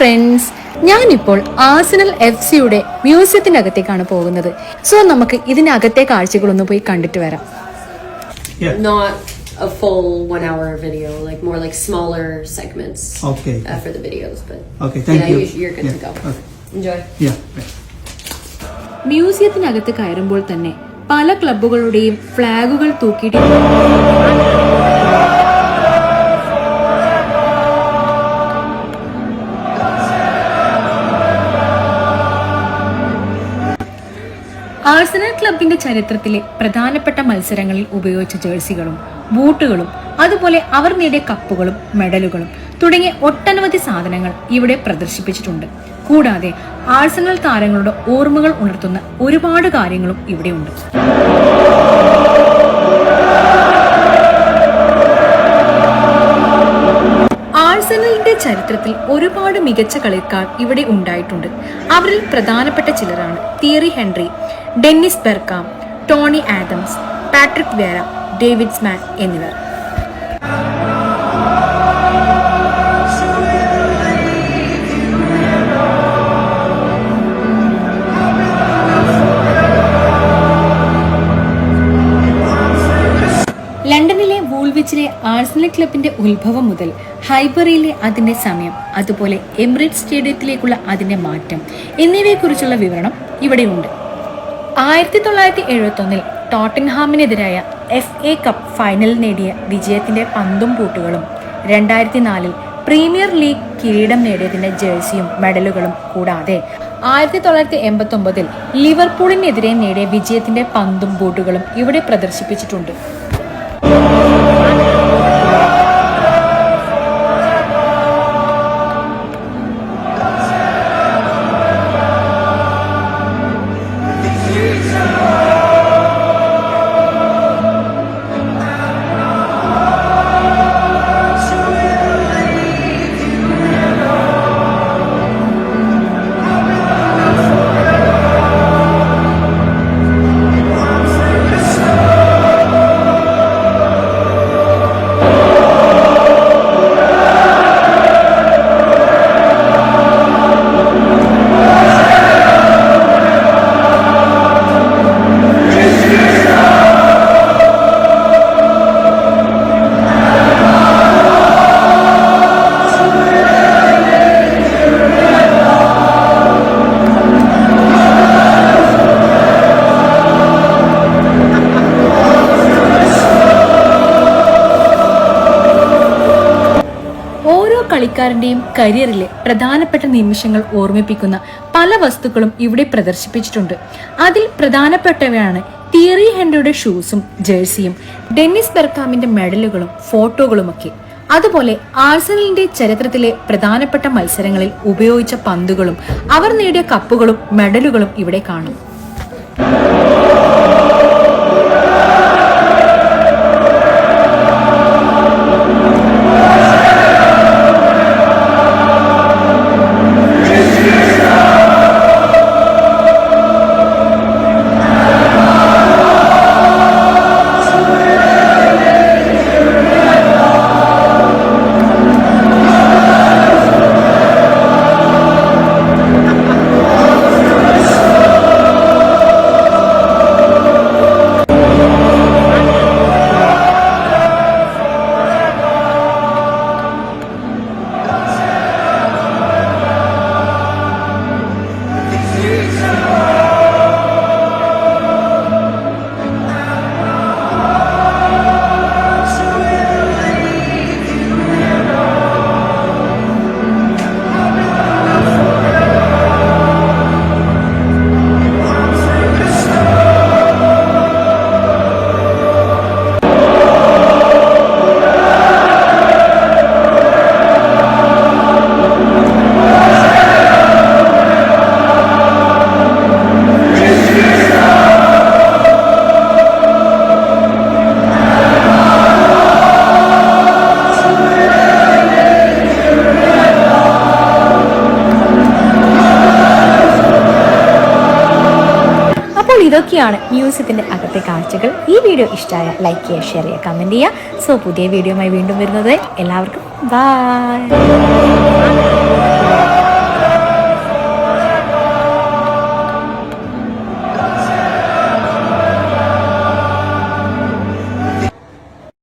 Friends, ഞാനിപ്പോൾ Arsenal FC-യുടെ മ്യൂസിയത്തിനകത്തേക്കാണ് പോകുന്നത്. So നമുക്ക് ഇതിനകത്തെ കാഴ്ചകളൊന്ന് പോയി കണ്ടിട്ട് വരാം. Not a full 1 hour video, like more like smaller segments. Okay. For the videos, but okay, thank you. You're good to go. Okay. Enjoy. Yeah. മ്യൂസിയത്തിനകത്ത് കയറുമ്പോൾ തന്നെ പല ക്ലബ്ബുകളുടെയും ഫ്ലാഗുകൾ തൂക്കിയിട്ടുണ്ട്. ആഴ്സണൽ ക്ലബിന്റെ ചരിത്രത്തിലെ പ്രധാനപ്പെട്ട മത്സരങ്ങളിൽ ഉപയോഗിച്ച ജേഴ്സികളും ബൂട്ടുകളും അതുപോലെ അവർ നേടിയ കപ്പുകളും മെഡലുകളും തുടങ്ങിയ ഒട്ടനവധി സാധനങ്ങൾ ഇവിടെ പ്രദർശിപ്പിച്ചിട്ടുണ്ട്. കൂടാതെ ആഴ്സണൽ താരങ്ങളുടെ ഓർമ്മകൾ ഉണർത്തുന്ന ഒരുപാട് കാര്യങ്ങളും ഇവിടെയുണ്ട്. ആഴ്സണലിന്റെ ചരിത്രത്തിൽ ഒരുപാട് മികച്ച കളിക്കാർ ഇവിടെ ഉണ്ടായിട്ടുണ്ട്. അവരിൽ പ്രധാനപ്പെട്ട ചിലരാണ് Thierry Henry, Dennis Bergkamp, Tony Adams, Patrick Vieira, David Seaman എന്നിവർ. ലണ്ടനിലെ വൂൾവിച്ചിലെ ആഴ്സണൽ ക്ലബിന്റെ ഉത്ഭവം മുതൽ ഹൈബറിയിലെ അതിന്റെ സമയം, അതുപോലെ എമിറേറ്റ്സ് സ്റ്റേഡിയത്തിലേക്കുള്ള അതിന്റെ മാറ്റം എന്നിവയെക്കുറിച്ചുള്ള വിവരണം ഇവിടെയുണ്ട്. 1971 ടോട്ടൻഹാമിനെതിരായ FA കപ്പ് ഫൈനൽ നേടിയ വിജയത്തിന്റെ പന്തും പൂട്ടുകളും, 2004 പ്രീമിയർ ലീഗ് കിരീടം നേടിയതിന്റെ ജേഴ്സിയും മെഡലുകളും കൂടാതെ 1989 ലിവർപൂളിനെതിരെ നേടിയ വിജയത്തിന്റെ പന്തും ബൂട്ടുകളും ഇവിടെ പ്രദർശിപ്പിച്ചിട്ടുണ്ട്. കളിക്കാരന്റെയും കരിയറിലെ പ്രധാനപ്പെട്ട നിമിഷങ്ങൾ ഓർമ്മിപ്പിക്കുന്ന പല വസ്തുക്കളും ഇവിടെ പ്രദർശിപ്പിച്ചിട്ടുണ്ട്. അതിൽ പ്രധാനപ്പെട്ടവയാണ് തിയറി ഹെൻറിയുടെ ഷൂസും ജേഴ്സിയും, ഡെന്നിസ് ബെർക്കാമിന്റെ മെഡലുകളും ഫോട്ടോകളുമൊക്കെ. അതുപോലെ ആഴ്സണലിന്റെ ചരിത്രത്തിലെ പ്രധാനപ്പെട്ട മത്സരങ്ങളിൽ ഉപയോഗിച്ച പന്തുകളും അവർ നേടിയ കപ്പുകളും മെഡലുകളും ഇവിടെ കാണും. ഇതൊക്കെയാണ് മ്യൂസിയത്തിന്റെ അകത്തെ കാഴ്ചകൾ. ഈ വീഡിയോ ഇഷ്ടമായ ലൈക്ക് ചെയ്യുക, ഷെയർ ചെയ്യുക, കമന്റ് ചെയ്യുക. സോ പുതിയ വീഡിയോയുമായി വീണ്ടും വരുന്നത് എല്ലാവർക്കും ബൈ.